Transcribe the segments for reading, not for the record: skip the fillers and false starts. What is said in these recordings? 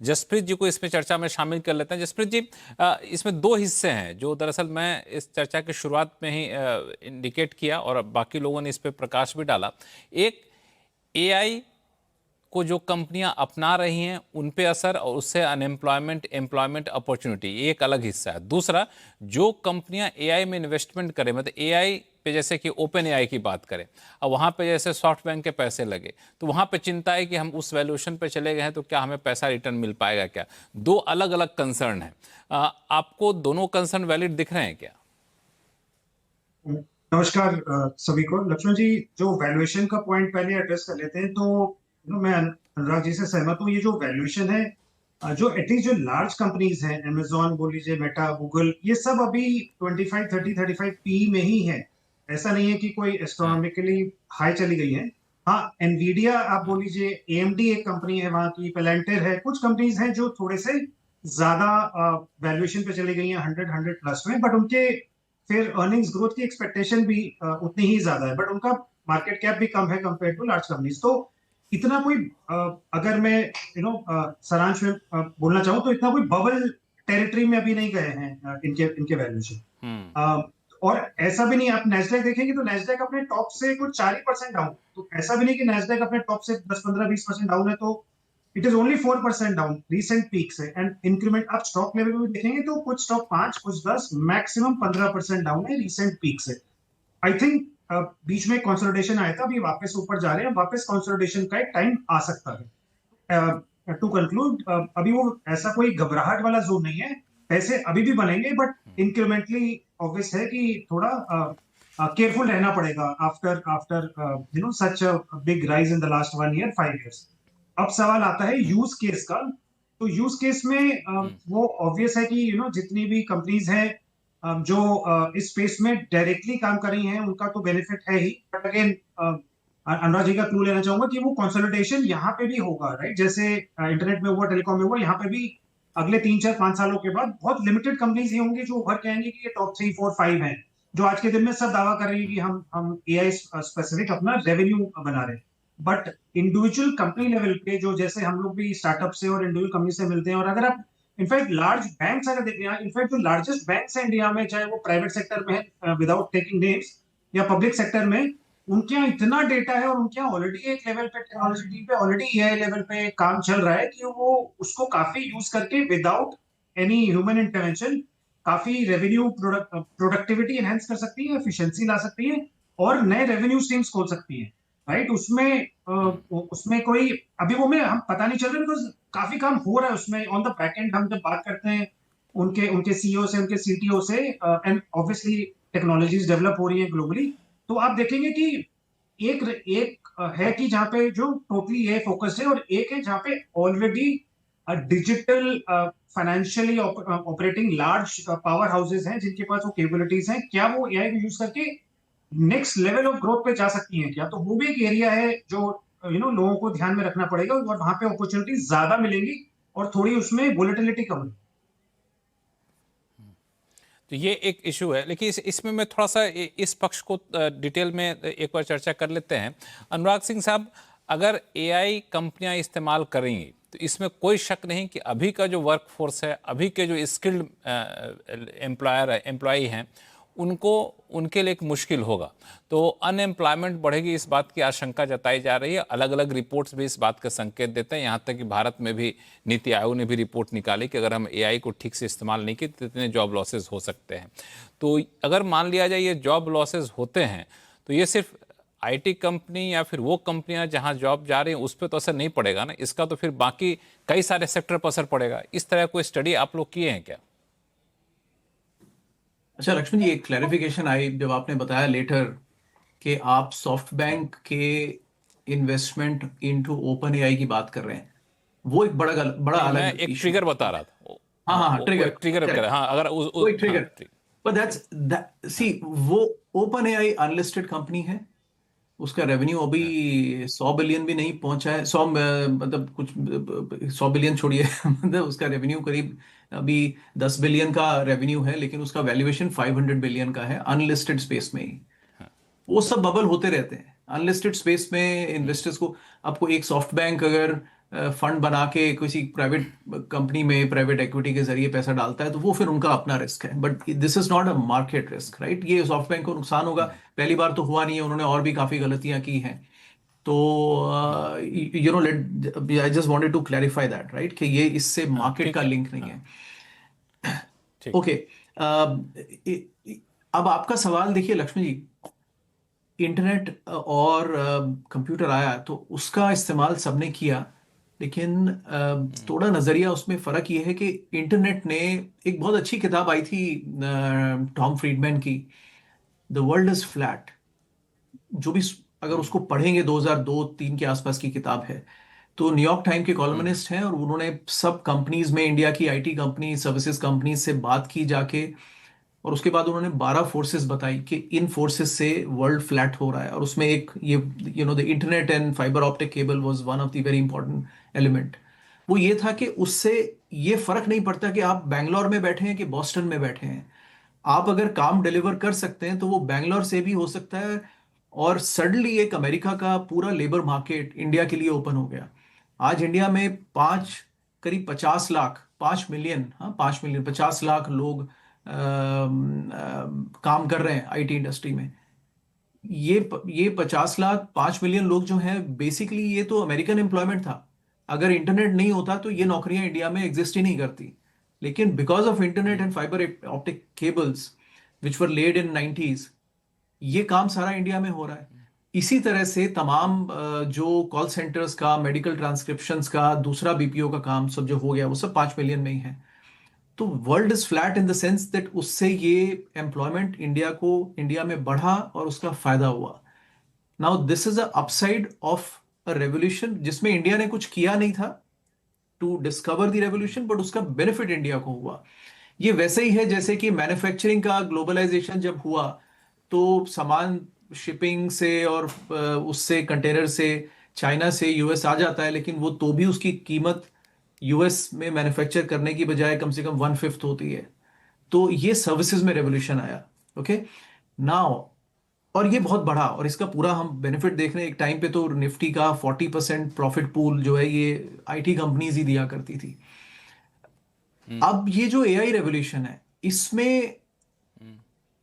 जसप्रीत जी को इसमें चर्चा में शामिल कर लेते हैं। जसप्रीत जी, इसमें दो हिस्से हैं जो दरअसल मैं इस चर्चा की शुरुआत में ही इंडिकेट किया और बाकी लोगों ने इस पर प्रकाश भी डाला। एक, एआई को जो कंपनियां अपना रही हैं उन पे असर और उससे अनएम्प्लॉयमेंट, एम्प्लॉयमेंट अपॉर्चुनिटी, ये एक अलग हिस्सा है। दूसरा, जो कंपनियां एआई में इन्वेस्टमेंट करें, मतलब एआई पे जैसे कि ओपन एआई की बात करें, अब वहां पे जैसे सॉफ्ट बैंक के पैसे लगे तो वहां पे चिंता है कि हम उस वैल्यूएशन पे चले गए हैं तो क्या हमें पैसा रिटर्न मिल पाएगा क्या। दो अलग अलग कंसर्न है। आपको दोनों कंसर्न वैलिड दिख रहे हैं क्या? नमस्कार सभी को। लक्ष्मण जी, जो वैल्यूएशन का पॉइंट पहले एड्रेस कर लेते हैं, तो मैं अनुराग जी से सहमत हूँ। ये जो वैल्यूएशन है, जो एटलीस्ट जो लार्ज कंपनीज हैं, अमेजोन बोल लीजिए, मेटा, गूगल, ये सब अभी 25, 30, 35 पी में ही है। ऐसा नहीं है कि कोई एस्ट्रोनॉमिकली हाई चली गई है। हाँ, एनवीडिया आप बोल लीजिए, एएमडी एक कंपनी है वहां की, पेलेंटर है, कुछ कंपनीज हैं जो थोड़े से ज्यादा वैल्यूएशन पे चली गई हैं, 100 प्लस में, बट उनके फिर अर्निंग्स ग्रोथ की एक्सपेक्टेशन भी उतनी ही ज्यादा है, बट उनका मार्केट कैप भी कम है कंपेयर टू लार्ज कंपनीज। तो इतना कोई अगर मैं सारांश में बोलना चाहूँ, तो इतना कोई बबल टेरिटरी में अभी नहीं गए हैं इनके वैल्यूएशन। और ऐसा भी नहीं, आप नैस्डैक देखेंगे तो नैस्डैक अपने टॉप से कुछ 4% डाउन, तो ऐसा भी नहीं कि नैस्डैक अपने टॉप से 10, 15, 20% डाउन है, तो it is only 4% down recent peak से। एंड इंक्रीमेंट आप स्टॉक लेवल में भी देखेंगे तो कुछ स्टॉक 5, कुछ 10, मैक्सिमम 15% डाउन है रिसेंट पीक से। आई थिंक बीच में कंसोलिडेशन आया था, अभी वापस ऊपर जा रहे हैं, वापस कंसोलिडेशन का एक टाइम आ सकता है। टू कंक्लूड, अभी वो ऐसा कोई घबराहट वाला जोन नहीं है, पैसे अभी भी बनेंगे, बट इंक्रीमेंटली ऑब्वियस है कि थोड़ा केयरफुल रहना पड़ेगा after after such a big rise in the last 1 year, 5 years. अब सवाल आता है यूज केस का। तो यूज केस में वो ऑब्वियस है कि जितनी भी कंपनीज हैं जो इस स्पेस में डायरेक्टली काम कर रही हैं, उनका तो बेनिफिट है ही, बट अगेन अनुराग जी का क्लू लेना चाहूंगा कि वो कंसोलिडेशन यहाँ पे भी होगा, राइट? जैसे इंटरनेट में हुआ, टेलीकॉम में हुआ, यहाँ पे भी अगले 3, 4, 5 सालों के बाद बहुत लिमिटेड कंपनीज ही होंगी जो उभर के आएंगी कि ये टॉप 3, 4, 5 हैं, जो आज के दिन में सब दावा कर रही है कि हम एआई स्पेसिफिक अपना रेवेन्यू बना रहे हैं। बट इंडिविजुअल कंपनी लेवल पे, जो जैसे हम लोग भी स्टार्टअप से और इंडिविजुअल कंपनी से मिलते हैं, और अगर आप इनफैक्ट लार्ज बैंक्स अगर देख रहे हैं, इनफैक्ट जो लार्जेस्ट बैंक्स हैं इंडिया में, चाहे वो प्राइवेट सेक्टर में है, विदाउट टेकिंग नेम्स, या पब्लिक सेक्टर में, उनके यहाँ इतना डेटा है और उनके यहाँ ऑलरेडी एक लेवल पे टेक्नोलॉजी पे ऑलरेडी एआई लेवल पे काम चल रहा है कि वो उसको काफी यूज करके विदाउट एनी ह्यूमन इंटरवेंशन काफी रेवेन्यू प्रोडक्टिविटी एनहेंस कर सकती है, एफिशिएंसी ला सकती है, और नए रेवेन्यू स्ट्रीम्स खोल सकती है, राइट? उसमें कोई अभी वो में हम पता नहीं चल रहा, बिकॉज काफी काम हो रहा है उसमें ऑन द बैक एंड। हम जब बात करते हैं उनके उनके सीईओ से, उनके सीटीओ से, एंड ऑब्वियसली टेक्नोलॉजीज डेवलप हो रही है ग्लोबली, तो आप देखेंगे कि एक एक है कि जहां पे जो टोटली ये फोकस्ड है, और एक है जहां पे already digital financially operating large power houses हैं, जिनके पास वो कैपेबिलिटीज हैं। क्या वो एआई को यूज करके नेक्स्ट लेवल ऑफ ग्रोथ पे जा सकती हैं क्या? तो वो भी एक एरिया है जो लोगों को ध्यान में रखना पड़ेगा, और वहां पे अपॉर्चुनिटीज ज्यादा मिलेंगी और थोड़ी उसमें वोलेटिलिटी कम होगी। तो ये एक इशू है, लेकिन इसमें मैं थोड़ा सा इस पक्ष को डिटेल में एक बार चर्चा कर लेते हैं। अनुराग सिंह साहब, अगर एआई कंपनियां इस्तेमाल करेंगी तो इसमें कोई शक नहीं कि अभी का जो वर्कफोर्स है, अभी के जो स्किल्ड एम्प्लॉय हैं, उनको उनके लिए एक मुश्किल होगा, तो अनएम्प्लॉयमेंट बढ़ेगी, इस बात की आशंका जताई जा रही है। अलग अलग रिपोर्ट्स भी इस बात का संकेत देते हैं, यहाँ तक कि भारत में भी नीति आयोग ने भी रिपोर्ट निकाली कि अगर हम एआई को ठीक से इस्तेमाल नहीं किए तो इतने जॉब लॉसेज हो सकते हैं। तो अगर मान लिया जाए ये जॉब लॉसेज होते हैं, तो ये सिर्फ आईटी कंपनी या फिर वो कंपनियां जहां जॉब जा रही हैं उस पर तो असर नहीं पड़ेगा ना, इसका तो फिर बाकी कई सारे सेक्टर पर असर पड़ेगा। इस तरह कोई स्टडी आप लोग किए हैं क्या? अच्छा लक्ष्मण जी, एक क्लैरिफिकेशन आई जब आपने बताया लेटर कि आप सॉफ्ट बैंक के इन्वेस्टमेंट इनटू ओपन एआई की बात कर रहे हैं, वो एक बड़ा मैं अलग एक इशू। ट्रिगर बता रहा था। हाँ, ट्रिगर, एक ट्रिगर, हाँ, अगर वो एक ट्रिगर, बट दैट्स सी, वो ओपन एआई अनलिस्टेड कंपनी है, उसका रेवेन्यू अभी 100 बिलियन भी नहीं पहुंचा है। 100 मतलब कुछ 100 बिलियन छोड़िए मतलब उसका रेवेन्यू करीब अभी 10 बिलियन का रेवेन्यू है, लेकिन उसका वैल्यूएशन 500 बिलियन का है अनलिस्टेड स्पेस में ही। वो सब बबल होते रहते हैं अनलिस्टेड स्पेस में। इन्वेस्टर्स को, आपको एक सॉफ्ट बैंक अगर फंड बना के किसी प्राइवेट कंपनी में प्राइवेट इक्विटी के जरिए पैसा डालता है तो वो फिर उनका अपना रिस्क है, but this is not a market risk, right. ये सॉफ्ट बैंक को नुकसान होगा, पहली बार तो हुआ नहीं है, उन्होंने और भी काफी गलतियां की हैं। तो you know let I just wanted to clarify that, right, कि ये इससे मार्केट ठीक का है। लिंक नहीं हाँ, है। ठीक। ओके, अब आपका सवाल देखिए लक्ष्मी जी, इंटरनेट और कंप्यूटर आया तो उसका इस्तेमाल सबने किया, लेकिन थोड़ा नजरिया उसमें फर्क ये है कि इंटरनेट ने, एक बहुत अच्छी किताब आई थी टॉम फ्रीडमैन की, द वर्ल्ड इज फ्लैट, जो भी अगर उसको पढ़ेंगे 2002-3 के आसपास की किताब है। तो न्यूयॉर्क टाइम के कॉलमनिस्ट हैं और उन्होंने सब कंपनीज में, इंडिया की आईटी कंपनी सर्विसेज कंपनीज से बात की जाके, और उसके बाद उन्होंने 12 फोर्सेस बताई कि इन फोर्सेस से वर्ल्ड फ्लैट हो रहा है। और उसमें एक ये the internet and fibre optic cable was one of the very important element. वो ये था कि उससे ये फर्क नहीं पड़ता कि आप बैंगलोर में बैठे हैं कि बॉस्टन में बैठे हैं, आप अगर काम डिलीवर कर सकते हैं तो वो बैंगलोर से भी हो सकता है। और सडनली एक अमेरिका का पूरा लेबर मार्केट इंडिया के लिए ओपन हो गया। आज इंडिया में करीब 50 लाख, 5 मिलियन, हाँ 5 मिलियन, 50 लाख लोग काम कर रहे हैं आईटी इंडस्ट्री में। ये 50 लाख, 5 मिलियन लोग जो हैं, बेसिकली ये तो अमेरिकन एम्प्लॉयमेंट था। अगर इंटरनेट नहीं होता तो ये नौकरियां इंडिया में एग्जिस्ट ही नहीं करती। लेकिन because of internet and fibre optic cables which were led in 90s, ये काम सारा इंडिया में हो रहा है। इसी तरह से तमाम जो कॉल सेंटर्स का, मेडिकल ट्रांसक्रिप्शंस का, दूसरा बीपीओ का काम सब जो हो गया वो सब 5 मिलियन में ही है। तो world is flat in the sense that उससे ये एम्प्लॉयमेंट इंडिया में बढ़ा और उसका फायदा हुआ। Now this is a upside of a revolution जिसमें इंडिया ने कुछ किया नहीं था to discover the revolution, but उसका बेनिफिट इंडिया को हुआ। ये वैसे ही है जैसे कि मैन्युफैक्चरिंग का ग्लोबलाइजेशन जब हुआ तो सामान शिपिंग से और उससे कंटेनर से चाइना से यूएस आ जाता है, लेकिन वो तो भी उसकी कीमत यूएस में मैन्युफैक्चर करने की बजाय कम से कम 1/5 होती है। तो ये सर्विसेज में रेवोल्यूशन आया। ओके, नाउ, और ये बहुत बढ़ा और इसका पूरा हम बेनिफिट देख रहे हैं। एक टाइम पे तो निफ्टी का 40% प्रॉफिट पूल जो है ये आईटी कंपनीज ही दिया करती थी। अब ये जो एआई रेवोल्यूशन है इसमें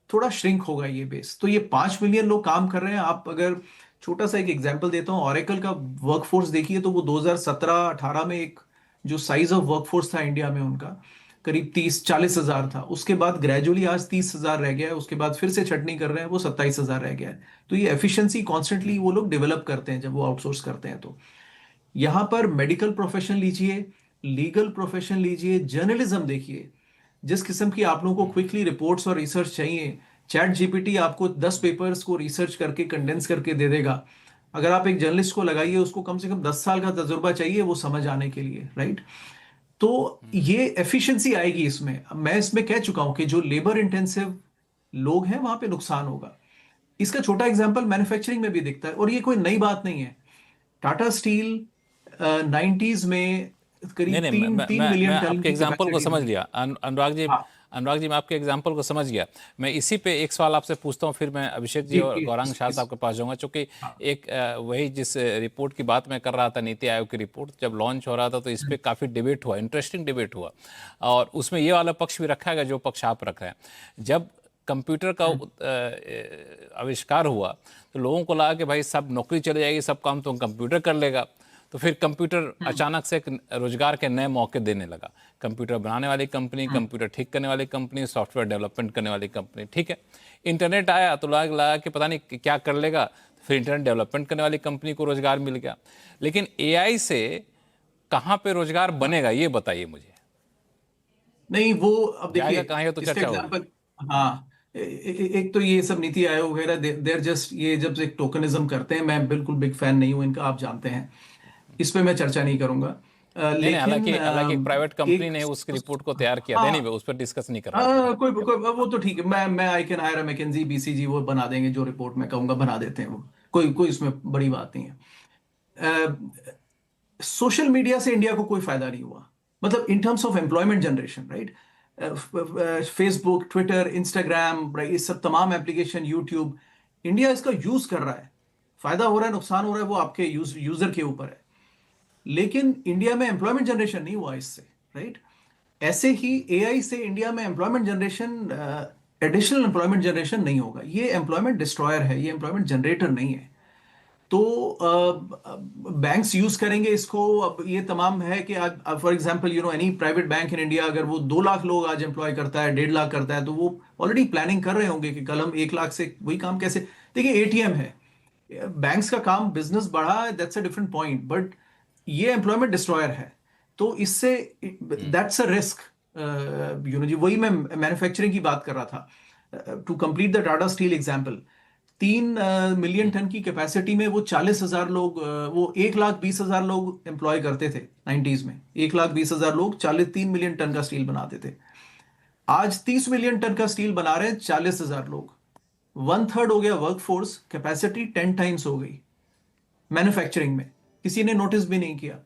थोड़ा श्रिंक होगा ये बेस। तो ये 5 मिलियन लोग काम कर रहे हैं। आप अगर छोटा सा एक एग्जांपल देता हूँ, ऑरेकल का वर्कफोर्स देखिए तो वो 2017-18 में एक जो साइज ऑफ वर्कफोर्स था इंडिया में उनका करीब 30-40 हजार था। उसके बाद ग्रेजुअली आज 30 हजार रह गया है, उसके बाद फिर से छटनी कर रहे हैं, वो 27 हजार रह गया है। तो ये एफिशिएंसी कॉन्स्टेंटली वो लोग डेवलप करते हैं जब वो आउटसोर्स करते हैं। तो यहां पर मेडिकल प्रोफेशन लीजिए, लीगल प्रोफेशन लीजिए, जर्नलिज्म देखिए, जिस किस्म की आप लोगों को क्विकली रिपोर्ट्स और रिसर्च चाहिए, चैट जीपीटी आपको 10 पेपर्स को रिसर्च करके कंडेंस करके दे देगा। अगर आप एक जर्नलिस्ट को लगाइए, उसको कम से कम 10 साल का तजुर्बा चाहिए वो समझ आने के लिए, राइट। तो ये एफिशिएंसी आएगी इसमें। मैं इसमें कह चुका हूं कि जो लेबर इंटेंसिव लोग हैं वहां पे नुकसान होगा। इसका छोटा एग्जांपल मैन्युफैक्चरिंग में भी दिखता है और ये कोई नई बात नहीं है। टाटा स्टील 90s में नहीं करीब नहीं, तीन तीन मैं मिलियन टन आपके की एग्जाम्पल को कैपेसिटी समझ थी। लिया। अनुराग जी, हाँ अनुराग जी, मैं आपके एग्जाम्पल को समझ गया। मैं इसी पे एक सवाल आपसे पूछता हूँ, फिर मैं अभिषेक जी जी और गौरांग शाह इस साहब के पास जाऊंगा, क्योंकि हाँ एक वही जिस रिपोर्ट की बात मैं कर रहा था, नीति आयोग की रिपोर्ट जब लॉन्च हो रहा था तो इस पे काफ़ी डिबेट हुआ, इंटरेस्टिंग डिबेट हुआ, और उसमें ये वाला पक्ष भी रखा गया जो पक्ष आप रख रहे हैं। जब कंप्यूटर का आविष्कार हुआ तो लोगों को लगा कि भाई सब नौकरी चली जाएगी, सब काम तो कंप्यूटर कर लेगा। तो फिर कंप्यूटर अचानक से एक रोजगार के नए मौके देने लगा। कंप्यूटर बनाने वाली कंपनी, कंप्यूटर ठीक करने वाली कंपनी, सॉफ्टवेयर डेवलपमेंट करने वाली कंपनी, ठीक है। इंटरनेट आया तो लगा कि पता नहीं क्या कर लेगा, फिर इंटरनेट डेवलपमेंट करने वाली कंपनी को रोजगार मिल गया। लेकिन एआई से कहाँ पे रोजगार बनेगा ये बताइए मुझे। नहीं, वो अब जाएगा देखिए कहाँ, ये तो इसका चर्चा होगी। एग्जांपल, हाँ एक तो ये सब नीति आयोग वगैरह देर जस्ट ये जब एक टोकनिज्म करते हैं, मैं बिल्कुल बिग फैन नहीं हूं इनका, आप जानते हैं। इस पे मैं चर्चा नहीं करूंगा। नहीं नहीं, लेकिन हालांकि हालांकि एक प्राइवेट कंपनी एक ने उस रिपोर्ट को तैयार किया था, नहीं हाँ उस पर डिस्कस नहीं कर रहा था। कोई वो तो ठीक है। मैं I can hire McKinsey BCG, वो बना देंगे जो रिपोर्ट मैं कहूंगा, बना देते हैं वो। कोई कोई इसमें बड़ी बात नहीं है। सोशल मीडिया से इंडिया को कोई फायदा नहीं हुआ, मतलब in terms of employment generation, right. Facebook, Twitter, Instagram, ये सब तमाम एप्लीकेशन, यूट्यूब, इंडिया इसका यूज कर रहा है। फायदा हो रहा है, नुकसान हो रहा है, वो आपके यूजर के ऊपर है। लेकिन इंडिया में एम्प्लॉयमेंट जनरेशन नहीं हुआ इससे, राइट? ऐसे ही एआई से इंडिया में employment generation, additional employment generation नहीं होगा। ये एम्प्लॉयमेंट डिस्ट्रॉयर है, ये एम्प्लॉयमेंट जनरेटर नहीं है। तो बैंक्स यूज करेंगे इसको। अब ये तमाम है कि for example any private bank in India अगर वो 2 लाख लोग आज एम्प्लॉय करता है, 1.5 लाख करता है, तो वो ऑलरेडी प्लानिंग कर रहे होंगे कि कल हम 1 लाख से वही काम कैसे। देखिए एटीएम है, बैंक्स का काम, बिजनेस बढ़ा, that's a different point, but ये एम्प्लॉयमेंट डिस्ट्रॉयर है। तो इससे दैट्स अ रिस्क। जी वही मैं मैन्युफैक्चरिंग की बात कर रहा था। To complete the Tata Steel example, 3 million ton की कैपेसिटी में वो 40,000 लोग, वो 1,20,000 लोग एम्प्लॉय करते थे 90s में। 1,20,000 लोग 3 मिलियन टन का स्टील बनाते थे। आज 30 मिलियन टन का स्टील बना रहे हैं 40,000 लोग। 1/3 हो गया वर्कफोर्स, कैपेसिटी 10 टाइम्स हो गई मैन्युफैक्चरिंग में। किसी ने नोटिस भी नहीं किया।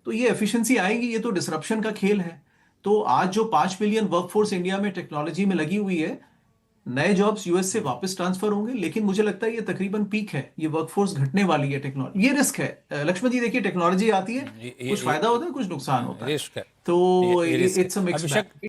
तो ये एफिशिएंसी आएगी, ये तो डिसरप्शन का खेल है। तो आज जो 5 मिलियन वर्कफोर्स इंडिया में टेक्नोलॉजी में लगी हुई है, नए जॉब्स यूएस से वापस ट्रांसफर होंगे, लेकिन मुझे लगता है ये तकरीबन पीक है, ये वर्कफोर्स घटने वाली है टेक्नोलॉजी। ये रिस्क है लक्ष्मण जी। देखिए टेक्नोलॉजी आती है, कुछ फायदा होता है, कुछ नुकसान होता है। रिस्क है, तो ये रिस्क है। It's a mix Abhishek, bag.